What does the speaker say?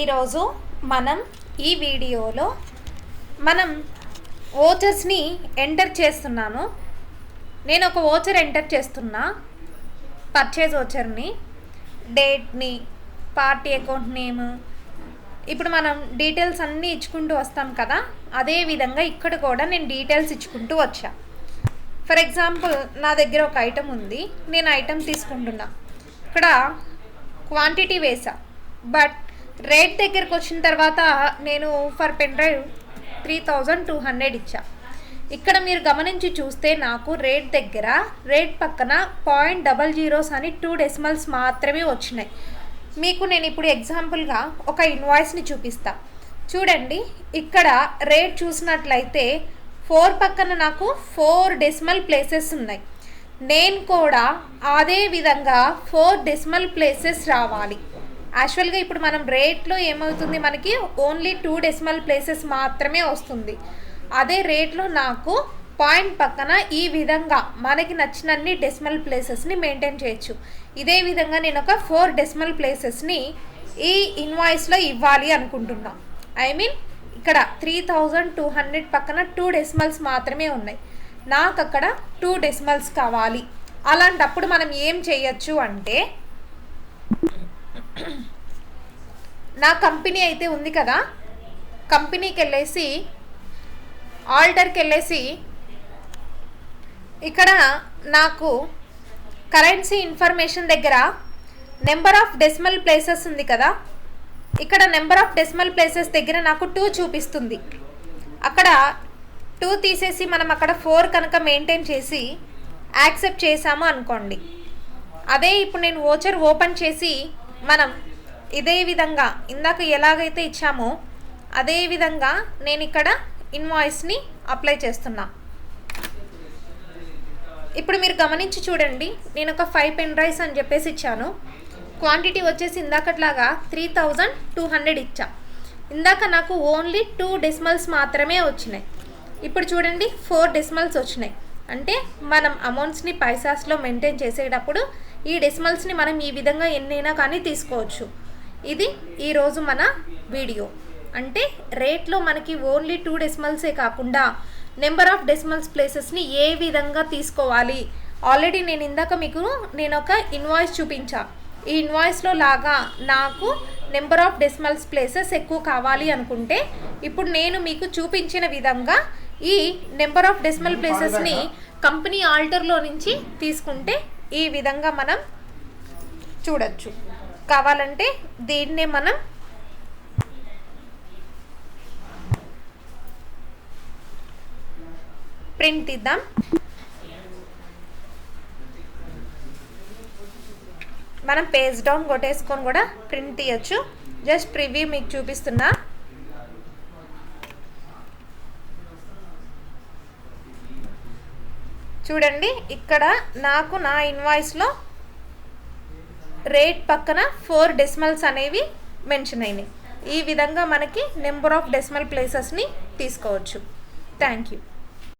ఈరోజు మనం ఈ వీడియోలో మనం ఓచర్స్ని ఎంటర్ చేస్తున్నాను. నేను ఒక ఓచర్ ఎంటర్ చేస్తున్నా, పర్చేజ్ ఓచర్ని, డేట్ని, పార్టీ అకౌంట్ నేమ్. ఇప్పుడు మనం డీటెయిల్స్ అన్నీ ఇచ్చుకుంటూ వస్తాం కదా, అదే విధంగా ఇక్కడ కూడా నేను డీటెయిల్స్ ఇచ్చుకుంటూ వచ్చా. ఫర్ ఎగ్జాంపుల్ నా దగ్గర ఒక ఐటెం ఉంది, నేను ఐటెం తీసుకుంటున్నా. ఇక్కడ క్వాంటిటీ వేసా, బట్ రేట్ దగ్గరకు వచ్చిన తర్వాత నేను ఫర్ పెన్ డ్రైవ్ 3200 ఇచ్చా. ఇక్కడ మీరు గమనించి చూస్తే నాకు రేట్ దగ్గర రేట్ పక్కన 0.00 అని 2 డెసిమల్స్ మాత్రమే వచ్చినాయి. మీకు నేను ఇప్పుడు ఎగ్జాంపుల్గా ఒక ఇన్వాయిస్ని చూపిస్తా. చూడండి, ఇక్కడ రేట్ చూసినట్లయితే 4 పక్కన నాకు 4 డెసిమల్ ప్లేసెస్ ఉన్నాయి. నేను కూడా అదే విధంగా 4 డెసిమల్ ప్లేసెస్ రావాలి. యాక్చువల్గా ఇప్పుడు మనం రేట్లో ఏమవుతుంది, మనకి ఓన్లీ 2 డెసిమల్ ప్లేసెస్ మాత్రమే వస్తుంది. అదే రేట్లో నాకు పాయింట్ పక్కన ఈ విధంగా మనకి నచ్చినన్ని డెసిమల్ ప్లేసెస్ని మెయింటైన్ చేయొచ్చు. ఇదే విధంగా నేను ఒక 4 డెసిమల్ ప్లేసెస్ని ఈ ఇన్వాయిస్లో ఇవ్వాలి అనుకుంటున్నా. ఐ మీన్ ఇక్కడ 3200 పక్కన 2 డెసిమల్స్ మాత్రమే ఉన్నాయి. నాకు అక్కడ 2 డెసిమల్స్ కావాలి. అలాంటప్పుడు మనం ఏం చేయొచ్చు అంటే, నా కంపెనీ అయితే ఉంది కదా, కంపెనీకి వెళ్ళేసి ఆల్టర్కి వెళ్ళేసి ఇక్కడ నాకు కరెన్సీ ఇన్ఫర్మేషన్ దగ్గర నెంబర్ ఆఫ్ డెసిమల్ ప్లేసెస్ ఉంది కదా, ఇక్కడ నెంబర్ ఆఫ్ డెసిమల్ ప్లేసెస్ దగ్గర నాకు 2 చూపిస్తుంది. అక్కడ 2 తీసేసి మనం అక్కడ 4 కనుక మెయింటైన్ చేసి యాక్సెప్ట్ చేసాము అనుకోండి. అదే ఇప్పుడు నేను ఓచర్ ఓపెన్ చేసి మనం ఇదే విధంగా ఇందాక ఎలాగైతే ఇచ్చామో అదే విధంగా నేను ఇక్కడ ఇన్వాయిస్ని అప్లై చేస్తున్నా. ఇప్పుడు మీరు గమనించి చూడండి, నేను ఒక 5 పెన్ డ్రైవ్స్ అని చెప్పేసి ఇచ్చాను. క్వాంటిటీ వచ్చేసి ఇందాకట్లాగా 3200 ఇచ్చా. ఇందాక నాకు ఓన్లీ 2 డెసిమల్స్ మాత్రమే వచ్చినాయి. ఇప్పుడు చూడండి 4 డెసిమల్స్ వచ్చినాయి. అంటే మనం అమౌంట్స్ని పైసాస్లో మెయింటైన్ చేసేటప్పుడు ఈ డెసిమల్స్ని మనం ఈ విధంగా ఎన్నైనా కానీ తీసుకోవచ్చు. ఇది ఈరోజు మన వీడియో. అంటే రేట్లో మనకి ఓన్లీ 2 డెసిమల్సే కాకుండా నెంబర్ ఆఫ్ డెసిమల్స్ ప్లేసెస్ని ఏ విధంగా తీసుకోవాలి. ఆల్రెడీ నేను ఇందాక మీకు నేను ఒక ఇన్వాయిస్ చూపించా. ఈ ఇన్వాయిస్లో లాగా నాకు నెంబర్ ఆఫ్ డెసిమల్స్ ప్లేసెస్ ఎక్కువ కావాలి అనుకుంటే ఇప్పుడు నేను మీకు చూపించిన విధంగా ఈ నెంబర్ ఆఫ్ డెసిమల్ ప్లేసెస్ని కంపెనీ ఆల్టర్లో నుంచి తీసుకుంటే ఈ విధంగా మనం చూడొచ్చు. కావాలంటే దీన్నే మనం ప్రింట్ తీద్దాం. మనం పేజ్ డౌన్ కొట్టేసుకొని కూడా ప్రింట్ తీయచ్చు. జస్ట్ ప్రివ్యూ మీకు చూపిస్తున్నా. చూడండి, ఇక్కడ నాకు నా ఇన్వాయిస్లో రేట్ పక్కన 4 డెసిమల్స్ అనేవి మెన్షన్ అయినాయి. ఈ విధంగా మనకి నెంబర్ ఆఫ్ డెసిమల్ ప్లేసెస్ని తీసుకోవచ్చు. Thank you.